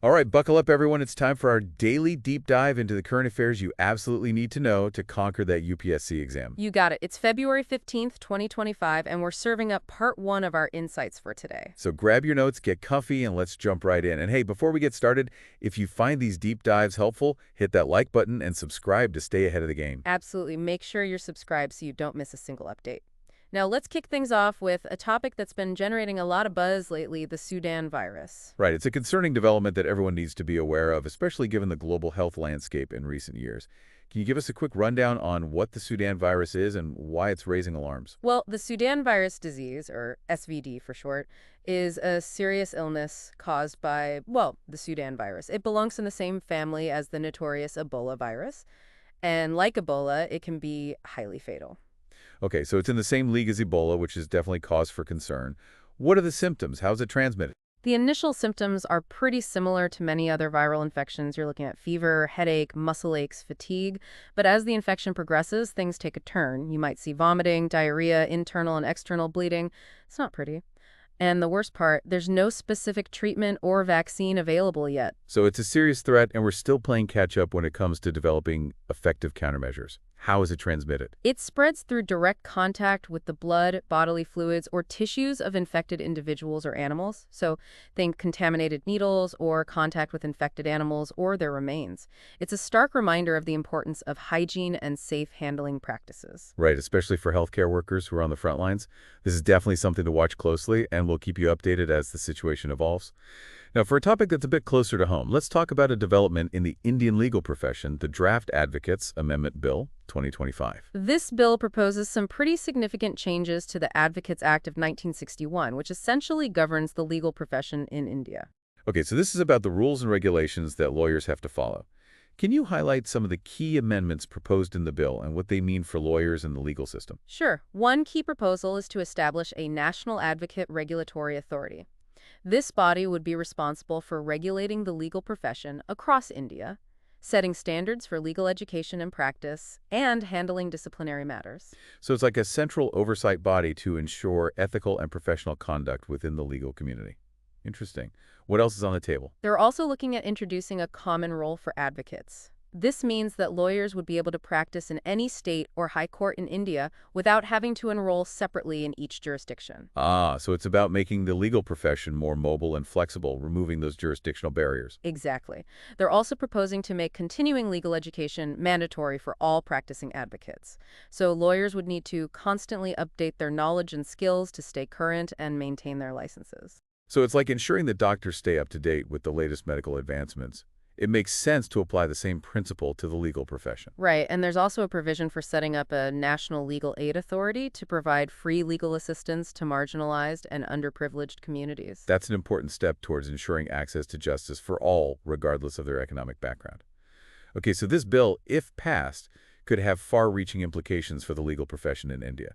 All right, buckle up, everyone. It's time for our daily deep dive into the current affairs you absolutely need to know to conquer that UPSC exam. You got it. It's February 15th, 2025, and we're serving up part one of our insights for today. So grab your notes, get comfy, and let's jump right in. And hey, before we get started, if you find these deep dives helpful, hit that like button and subscribe to stay ahead of the game. Absolutely. Make sure you're subscribed so you don't miss a single update. Now, let's kick things off with a topic that's been generating a lot of buzz lately, the Sudan virus. Right, it's a concerning development that everyone needs to be aware of, especially given the global health landscape in recent years. Can you give us a quick rundown on what the Sudan virus is and why it's raising alarms? Well, the Sudan virus disease, or SVD for short, is a serious illness caused by, well, the Sudan virus. It belongs in the same family as the notorious Ebola virus, and like Ebola, it can be highly fatal. Okay, so it's in the same league as Ebola, which is definitely cause for concern. What are the symptoms? How's it transmitted? The initial symptoms are pretty similar to many other viral infections. You're looking at fever, headache, muscle aches, fatigue. But as the infection progresses, things take a turn. You might see vomiting, diarrhea, internal and external bleeding. It's not pretty. And the worst part, there's no specific treatment or vaccine available yet. So it's a serious threat, and we're still playing catch-up when it comes to developing effective countermeasures. How is it transmitted? It spreads through direct contact with the blood, bodily fluids, or tissues of infected individuals or animals. So think contaminated needles or contact with infected animals or their remains. It's a stark reminder of the importance of hygiene and safe handling practices. Right, especially for healthcare workers who are on the front lines. This is definitely something to watch closely, and we'll keep you updated as the situation evolves. Now, for a topic that's a bit closer to home, let's talk about a development in the Indian legal profession, the Draft Advocates Amendment Bill 2025. This bill proposes some pretty significant changes to the Advocates Act of 1961, which essentially governs the legal profession in India. Okay, so this is about the rules and regulations that lawyers have to follow. Can you highlight some of the key amendments proposed in the bill and what they mean for lawyers and the legal system? Sure. One key proposal is to establish a National Advocate Regulatory Authority. This body would be responsible for regulating the legal profession across India, setting standards for legal education and practice, and handling disciplinary matters. So it's like a central oversight body to ensure ethical and professional conduct within the legal community. Interesting. What else is on the table? They're also looking at introducing a common role for advocates. This means that lawyers would be able to practice in any state or high court in India without having to enroll separately in each jurisdiction. So it's about making the legal profession more mobile and flexible, removing those jurisdictional barriers. Exactly. They're also proposing to make continuing legal education mandatory for all practicing advocates. So lawyers would need to constantly update their knowledge and skills to stay current and maintain their licenses. So it's like ensuring that doctors stay up to date with the latest medical advancements. It makes sense to apply the same principle to the legal profession. Right, and there's also a provision for setting up a national legal aid authority to provide free legal assistance to marginalized and underprivileged communities. That's an important step towards ensuring access to justice for all, regardless of their economic background. Okay, so this bill, if passed, could have far-reaching implications for the legal profession in India.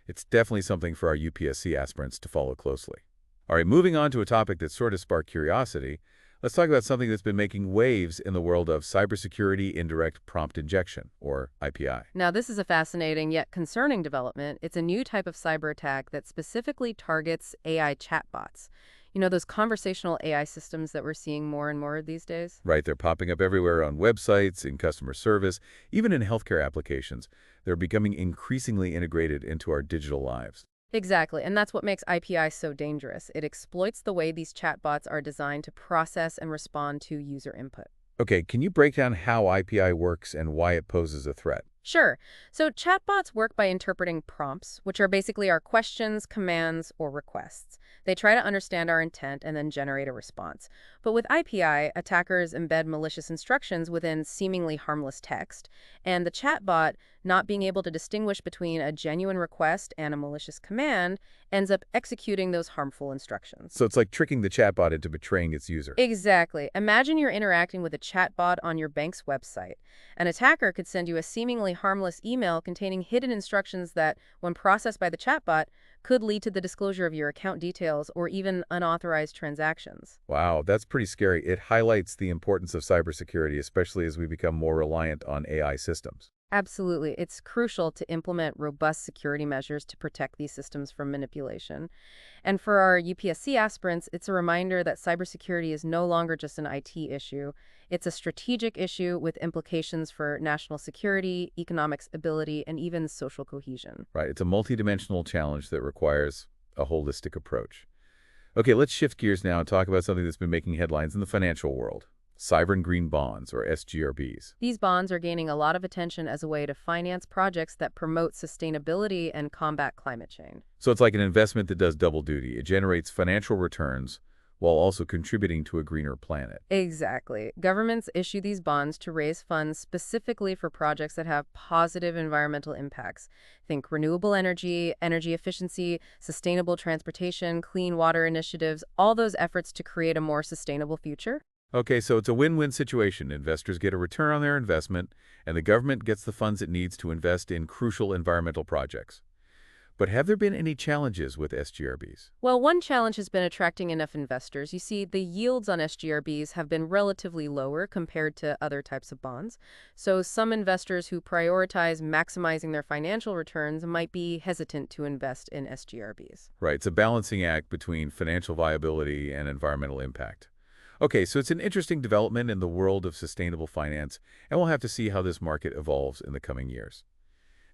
It's definitely something for our UPSC aspirants to follow closely. All right, moving on to a topic that sort of sparked curiosity, let's talk about something that's been making waves in the world of cybersecurity indirect prompt injection, or IPI. Now, this is a fascinating yet concerning development. It's a new type of cyber attack that specifically targets AI chatbots. You know, those conversational AI systems that we're seeing more and more of these days? Right, they're popping up everywhere on websites, in customer service, even in healthcare applications. They're becoming increasingly integrated into our digital lives. Exactly, and that's what makes IPI so dangerous. It exploits the way these chatbots are designed to process and respond to user input. Okay, can you break down how IPI works and why it poses a threat? Sure. So chatbots work by interpreting prompts, which are basically our questions, commands, or requests. They try to understand our intent and then generate a response. But with IPI, attackers embed malicious instructions within seemingly harmless text, and the chatbot, not being able to distinguish between a genuine request and a malicious command, ends up executing those harmful instructions. So it's like tricking the chatbot into betraying its user. Exactly. Imagine you're interacting with a chatbot on your bank's website. An attacker could send you a seemingly harmless email containing hidden instructions that, when processed by the chatbot, could lead to the disclosure of your account details or even unauthorized transactions. Wow, that's pretty scary. It highlights the importance of cybersecurity, especially as we become more reliant on AI systems. Absolutely. It's crucial to implement robust security measures to protect these systems from manipulation. And for our UPSC aspirants, it's a reminder that cybersecurity is no longer just an IT issue. It's a strategic issue with implications for national security, economic stability, and even social cohesion. Right? It's a multidimensional challenge that requires a holistic approach. Okay, let's shift gears now and talk about something that's been making headlines in the financial world. Sovereign green bonds, or SGRBs. These bonds are gaining a lot of attention as a way to finance projects that promote sustainability and combat climate change. So it's like an investment that does double duty. It generates financial returns while also contributing to a greener planet. Exactly. Governments issue these bonds to raise funds specifically for projects that have positive environmental impacts. Think renewable energy, energy efficiency, sustainable transportation, clean water initiatives, all those efforts to create a more sustainable future. Okay, so it's a win-win situation. Investors get a return on their investment, and the government gets the funds it needs to invest in crucial environmental projects. But have there been any challenges with SGRBs? Well, one challenge has been attracting enough investors. You see, the yields on SGRBs have been relatively lower compared to other types of bonds. So some investors who prioritize maximizing their financial returns might be hesitant to invest in SGRBs. Right, it's a balancing act between financial viability and environmental impact. Okay, so it's an interesting development in the world of sustainable finance, and we'll have to see how this market evolves in the coming years.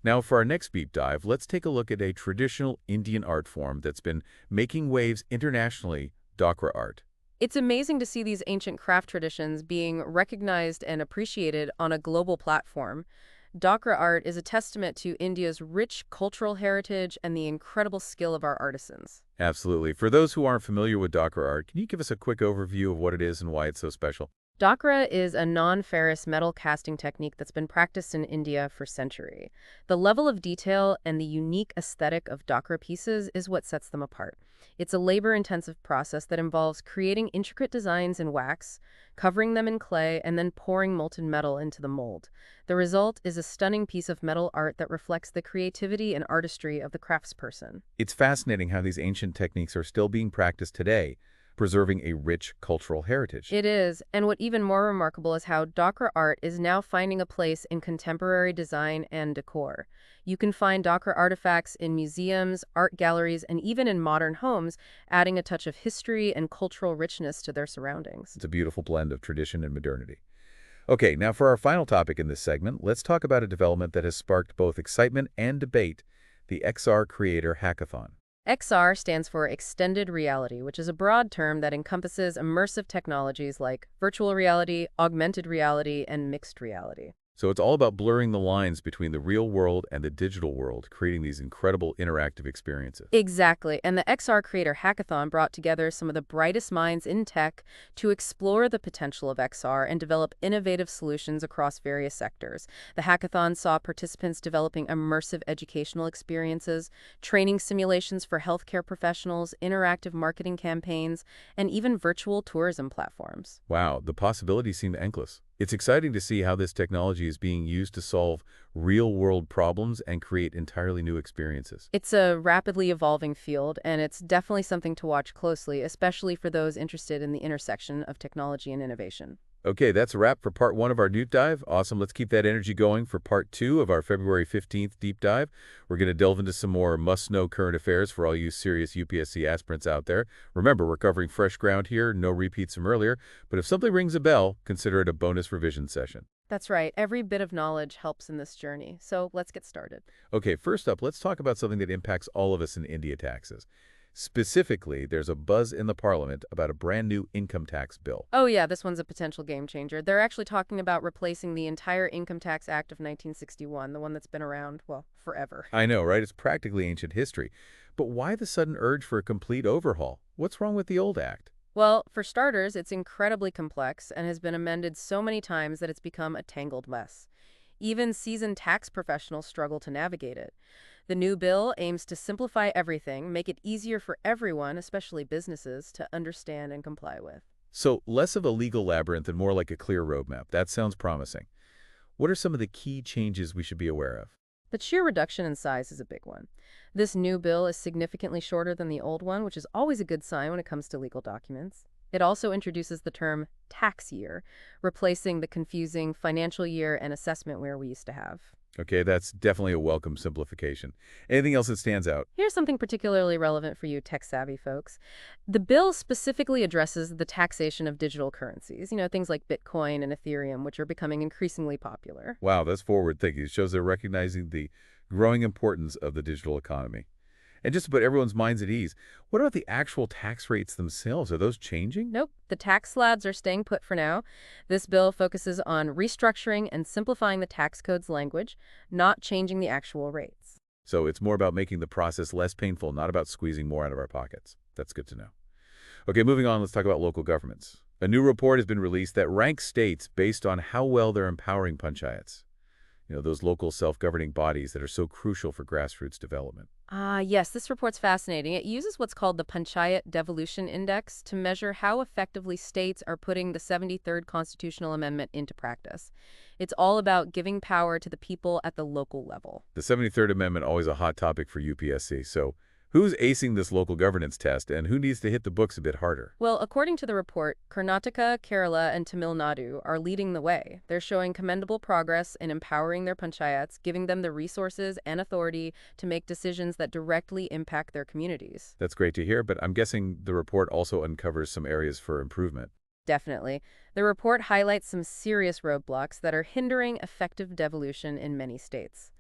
Now, for our next deep dive, let's take a look at a traditional Indian art form that's been making waves internationally, Dokra art. It's amazing to see these ancient craft traditions being recognized and appreciated on a global platform. Dokra art is a testament to India's rich cultural heritage and the incredible skill of our artisans. Absolutely. For those who aren't familiar with Dokra art, can you give us a quick overview of what it is and why it's so special? Dokra is a non-ferrous metal casting technique that's been practiced in India for centuries. The level of detail and the unique aesthetic of Dokra pieces is what sets them apart. It's a labor-intensive process that involves creating intricate designs in wax, covering them in clay, and then pouring molten metal into the mold. The result is a stunning piece of metal art that reflects the creativity and artistry of the craftsperson. It's fascinating how these ancient techniques are still being practiced today, preserving a rich cultural heritage. It is, and what even more remarkable is how Dokra art is now finding a place in contemporary design and decor. You can find Dokra artifacts in museums, art galleries, and even in modern homes, adding a touch of history and cultural richness to their surroundings. It's a beautiful blend of tradition and modernity. Okay, now for our final topic in this segment, let's talk about a development that has sparked both excitement and debate, the XR Creator Hackathon. XR stands for Extended Reality, which is a broad term that encompasses immersive technologies like virtual reality, augmented reality, and mixed reality. So it's all about blurring the lines between the real world and the digital world, creating these incredible interactive experiences. Exactly, and the XR Creator Hackathon brought together some of the brightest minds in tech to explore the potential of XR and develop innovative solutions across various sectors. The hackathon saw participants developing immersive educational experiences, training simulations for healthcare professionals, interactive marketing campaigns, and even virtual tourism platforms. Wow, the possibilities seem endless. It's exciting to see how this technology is being used to solve real-world problems and create entirely new experiences. It's a rapidly evolving field, and it's definitely something to watch closely, especially for those interested in the intersection of technology and innovation. Okay, that's a wrap for part 1 of our deep dive. Awesome. Let's keep that energy going for part 2 of our February 15th deep dive. We're going to delve into some more must-know current affairs for all you serious UPSC aspirants out there. Remember, we're covering fresh ground here, no repeats from earlier, but if something rings a bell, consider it a bonus revision session. That's right. Every bit of knowledge helps in this journey. So let's get started. Okay, first up, let's talk about something that impacts all of us in India taxes. Specifically, there's a buzz in the parliament about a brand new income tax bill. Oh yeah, this one's a potential game changer. They're actually talking about replacing the entire Income Tax Act of 1961, the one that's been around, well, forever. I know, right? It's practically ancient history. But why the sudden urge for a complete overhaul? What's wrong with the old act? Well, for starters, it's incredibly complex and has been amended so many times that it's become a tangled mess. Even seasoned tax professionals struggle to navigate it. The new bill aims to simplify everything, make it easier for everyone, especially businesses, to understand and comply with. So, less of a legal labyrinth and more like a clear roadmap. That sounds promising. What are some of the key changes we should be aware of? The sheer reduction in size is a big one. This new bill is significantly shorter than the old one, which is always a good sign when it comes to legal documents. It also introduces the term tax year, replacing the confusing financial year and assessment year we used to have. Okay, that's definitely a welcome simplification. Anything else that stands out? Here's something particularly relevant for you tech-savvy folks. The bill specifically addresses the taxation of digital currencies, things like Bitcoin and Ethereum, which are becoming increasingly popular. Wow, that's forward thinking. It shows they're recognizing the growing importance of the digital economy. And just to put everyone's minds at ease, what about the actual tax rates themselves? Are those changing? Nope, the tax slabs are staying put for now. This bill focuses on restructuring and simplifying the tax code's language, not changing the actual rates. So it's more about making the process less painful, not about squeezing more out of our pockets. That's good to know. Okay, moving on, let's talk about local governments. A new report has been released that ranks states based on how well they're empowering panchayats. Those local self-governing bodies that are so crucial for grassroots development. Yes, this report's fascinating. It uses what's called the Panchayat Devolution Index to measure how effectively states are putting the 73rd Constitutional Amendment into practice. It's all about giving power to the people at the local level. The 73rd Amendment, always a hot topic for UPSC. So who's acing this local governance test, and who needs to hit the books a bit harder? Well, according to the report, Karnataka, Kerala, and Tamil Nadu are leading the way. They're showing commendable progress in empowering their panchayats, giving them the resources and authority to make decisions that directly impact their communities. That's great to hear, but I'm guessing the report also uncovers some areas for improvement. Definitely. The report highlights some serious roadblocks that are hindering effective devolution in many states.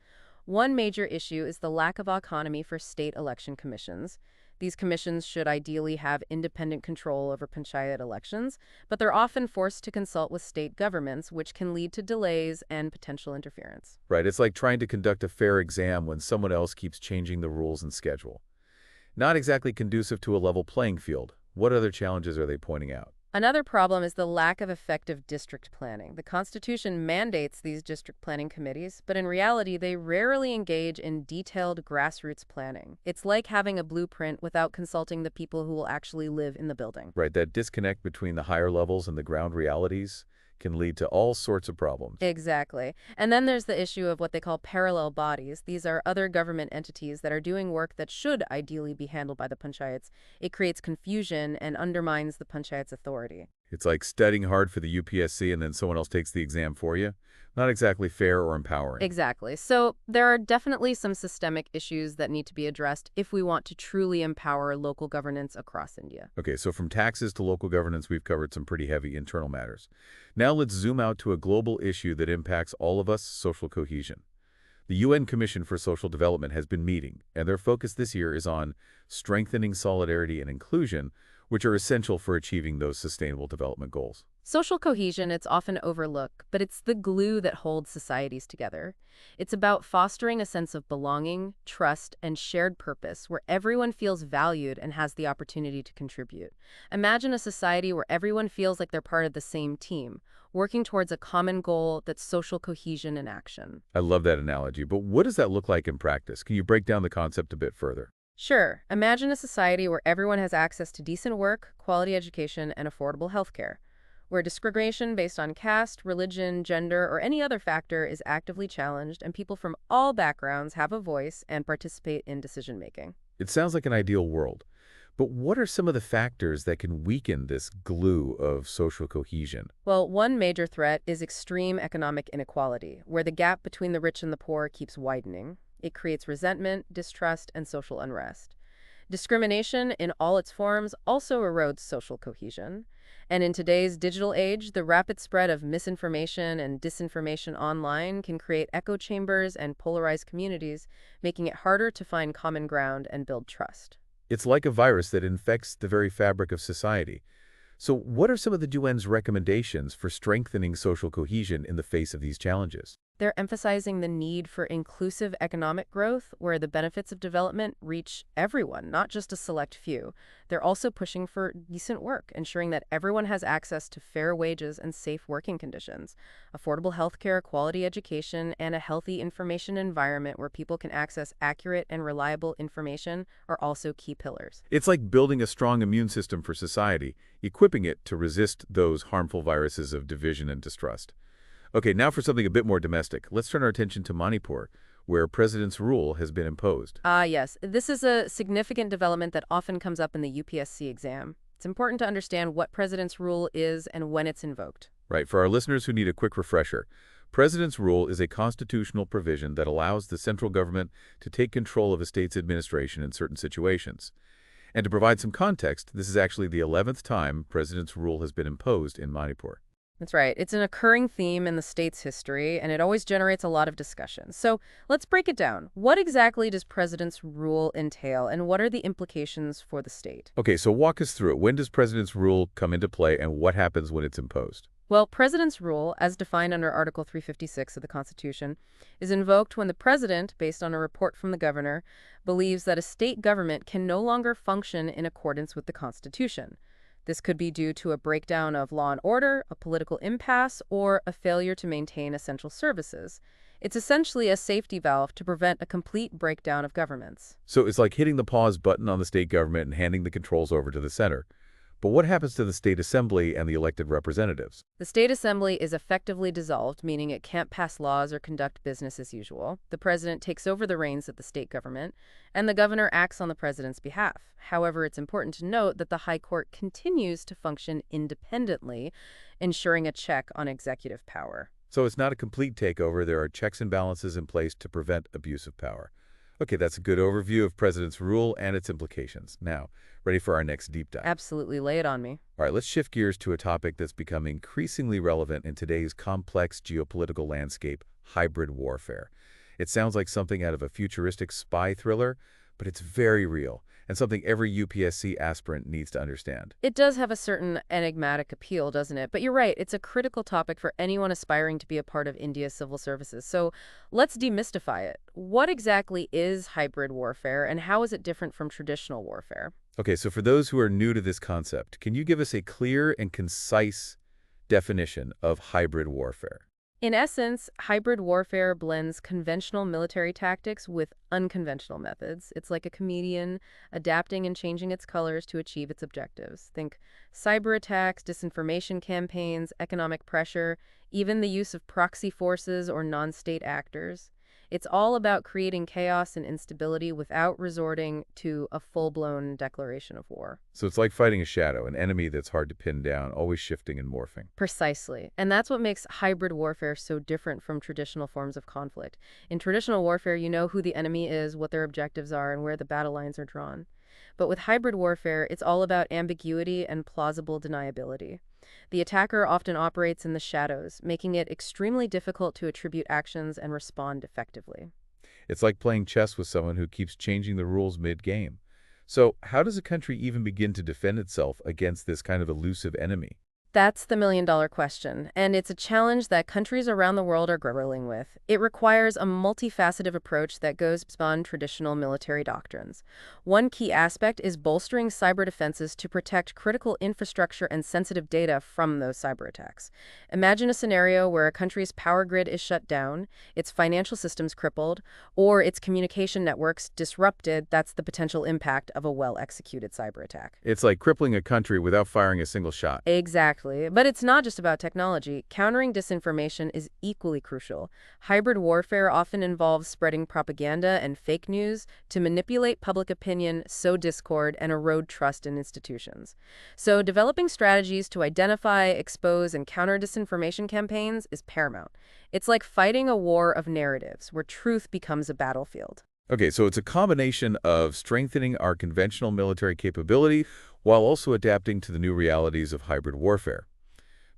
One major issue is the lack of autonomy for state election commissions. These commissions should ideally have independent control over panchayat elections, but they're often forced to consult with state governments, which can lead to delays and potential interference. Right, it's like trying to conduct a fair exam when someone else keeps changing the rules and schedule. Not exactly conducive to a level playing field. What other challenges are they pointing out? Another problem is the lack of effective district planning. The Constitution mandates these district planning committees, but in reality, they rarely engage in detailed grassroots planning. It's like having a blueprint without consulting the people who will actually live in the building. Right, that disconnect between the higher levels and the ground realities can lead to all sorts of problems. Exactly. And then there's the issue of what they call parallel bodies. These are other government entities that are doing work that should ideally be handled by the panchayats. It creates confusion and undermines the panchayat's authority. It's like studying hard for the UPSC and then someone else takes the exam for you. Not exactly fair or empowering. Exactly. So there are definitely some systemic issues that need to be addressed if we want to truly empower local governance across India. Okay, so from taxes to local governance, we've covered some pretty heavy internal matters. Now let's zoom out to a global issue that impacts all of us, social cohesion. The UN Commission for Social Development has been meeting, and their focus this year is on strengthening solidarity and inclusion, which are essential for achieving those sustainable development goals. Social cohesion, it's often overlooked, but it's the glue that holds societies together. It's about fostering a sense of belonging, trust, and shared purpose where everyone feels valued and has the opportunity to contribute. Imagine a society where everyone feels like they're part of the same team, working towards a common goal that's social cohesion in action. I love that analogy, but what does that look like in practice? Can you break down the concept a bit further? Sure, imagine a society where everyone has access to decent work, quality education, and affordable health care, where discrimination based on caste, religion, gender, or any other factor is actively challenged and people from all backgrounds have a voice and participate in decision-making. It sounds like an ideal world, but what are some of the factors that can weaken this glue of social cohesion? Well, one major threat is extreme economic inequality, where the gap between the rich and the poor keeps widening. It creates resentment, distrust, and social unrest. Discrimination in all its forms also erodes social cohesion. And in today's digital age, the rapid spread of misinformation and disinformation online can create echo chambers and polarized communities, making it harder to find common ground and build trust. It's like a virus that infects the very fabric of society. So what are some of the UN's recommendations for strengthening social cohesion in the face of these challenges? They're emphasizing the need for inclusive economic growth where the benefits of development reach everyone, not just a select few. They're also pushing for decent work, ensuring that everyone has access to fair wages and safe working conditions. Affordable healthcare, quality education, and a healthy information environment where people can access accurate and reliable information are also key pillars. It's like building a strong immune system for society, equipping it to resist those harmful viruses of division and distrust. Okay, now for something a bit more domestic. Let's turn our attention to Manipur, where president's rule has been imposed. Yes. This is a significant development that often comes up in the UPSC exam. It's important to understand what president's rule is and when it's invoked. Right, for our listeners who need a quick refresher, President's rule is a constitutional provision that allows the central government to take control of a state's administration in certain situations. And to provide some context, this is actually the 11th time President's rule has been imposed in Manipur. That's right. It's an occurring theme in the state's history, and it always generates a lot of discussion. So let's break it down. What exactly does President's rule entail, and what are the implications for the state? Okay, so walk us through it. When does President's rule come into play, and what happens when it's imposed? Well, President's rule, as defined under Article 356 of the Constitution, is invoked when the President, based on a report from the governor, believes that a state government can no longer function in accordance with the Constitution. This could be due to a breakdown of law and order, a political impasse, or a failure to maintain essential services. It's essentially a safety valve to prevent a complete breakdown of governments. So it's like hitting the pause button on the state government and handing the controls over to the center. But what happens to the state assembly and the elected representatives? The state assembly is effectively dissolved, meaning it can't pass laws or conduct business as usual. The president takes over the reins of the state government, and the governor acts on the president's behalf. However, it's important to note that the High Court continues to function independently, ensuring a check on executive power. So it's not a complete takeover. There are checks and balances in place to prevent abuse of power. Okay, that's a good overview of President's rule and its implications. Now, ready for our next deep dive? Absolutely. Lay it on me. All right, let's shift gears to a topic that's become increasingly relevant in today's complex geopolitical landscape, hybrid warfare. It sounds like something out of a futuristic spy thriller, but it's very real and something every UPSC aspirant needs to understand. It does have a certain enigmatic appeal, doesn't it? But you're right, it's a critical topic for anyone aspiring to be a part of India's civil services. So let's demystify it. What exactly is hybrid warfare, and how is it different from traditional warfare? Okay, so for those who are new to this concept, can you give us a clear and concise definition of hybrid warfare? In essence, hybrid warfare blends conventional military tactics with unconventional methods. It's like a comedian adapting and changing its colors to achieve its objectives. Think cyber attacks, disinformation campaigns, economic pressure, even the use of proxy forces or non-state actors. It's all about creating chaos and instability without resorting to a full-blown declaration of war. So it's like fighting a shadow, an enemy that's hard to pin down, always shifting and morphing. Precisely. And that's what makes hybrid warfare so different from traditional forms of conflict. In traditional warfare, you know who the enemy is, what their objectives are, and where the battle lines are drawn. But with hybrid warfare, it's all about ambiguity and plausible deniability. The attacker often operates in the shadows, making it extremely difficult to attribute actions and respond effectively. It's like playing chess with someone who keeps changing the rules mid-game. So how does a country even begin to defend itself against this kind of elusive enemy? That's the million-dollar question, and it's a challenge that countries around the world are grappling with. It requires a multifaceted approach that goes beyond traditional military doctrines. One key aspect is bolstering cyber defenses to protect critical infrastructure and sensitive data from those cyber attacks. Imagine a scenario where a country's power grid is shut down, its financial systems crippled, or its communication networks disrupted. That's the potential impact of a well-executed cyber attack. It's like crippling a country without firing a single shot. Exactly. But it's not just about technology. Countering disinformation is equally crucial. Hybrid warfare often involves spreading propaganda and fake news to manipulate public opinion, sow discord, and erode trust in institutions. So developing strategies to identify, expose, and counter disinformation campaigns is paramount. It's like fighting a war of narratives where truth becomes a battlefield. Okay, so it's a combination of strengthening our conventional military capability while also adapting to the new realities of hybrid warfare.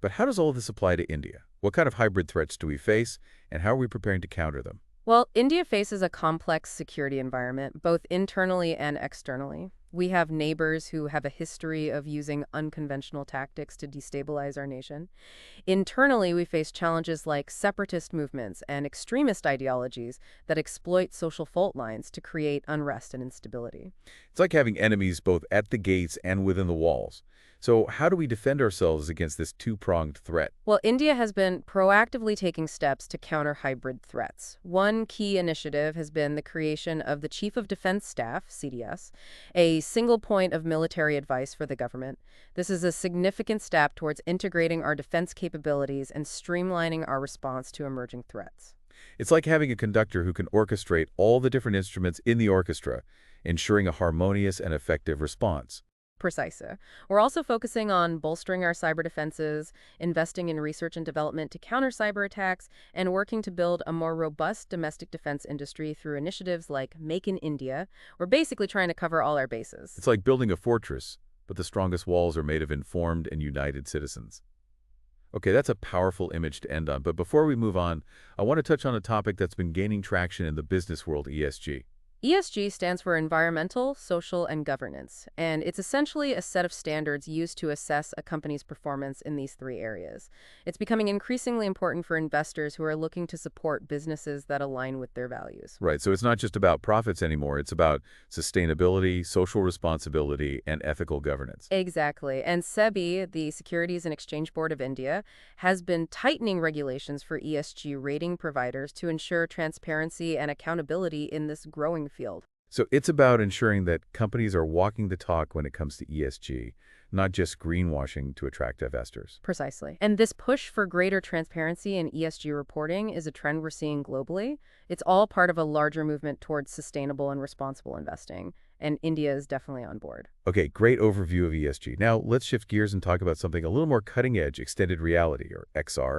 But how does all of this apply to India? What kind of hybrid threats do we face, and how are we preparing to counter them? Well, India faces a complex security environment, both internally and externally. We have neighbors who have a history of using unconventional tactics to destabilize our nation. Internally, we face challenges like separatist movements and extremist ideologies that exploit social fault lines to create unrest and instability. It's like having enemies both at the gates and within the walls. So how do we defend ourselves against this two-pronged threat? Well, India has been proactively taking steps to counter hybrid threats. One key initiative has been the creation of the Chief of Defense Staff, CDS, a single point of military advice for the government. This is a significant step towards integrating our defense capabilities and streamlining our response to emerging threats. It's like having a conductor who can orchestrate all the different instruments in the orchestra, ensuring a harmonious and effective response. Precisely. We're also focusing on bolstering our cyber defenses, investing in research and development to counter cyber attacks, and working to build a more robust domestic defense industry through initiatives like Make in India. We're basically trying to cover all our bases. It's like building a fortress, but the strongest walls are made of informed and united citizens. Okay, that's a powerful image to end on, but before we move on, I want to touch on a topic that's been gaining traction in the business world, ESG. ESG stands for Environmental, Social, and Governance, and it's essentially a set of standards used to assess a company's performance in these three areas. It's becoming increasingly important for investors who are looking to support businesses that align with their values. Right, so it's not just about profits anymore, it's about sustainability, social responsibility, and ethical governance. Exactly. And SEBI, the Securities and Exchange Board of India, has been tightening regulations for ESG rating providers to ensure transparency and accountability in this growing field. So it's about ensuring that companies are walking the talk when it comes to ESG, not just greenwashing to attract investors. Precisely. And this push for greater transparency in ESG reporting is a trend we're seeing globally. It's all part of a larger movement towards sustainable and responsible investing, and India is definitely on board. Okay, great overview of ESG. Now let's shift gears and talk about something a little more cutting edge, extended reality, or XR.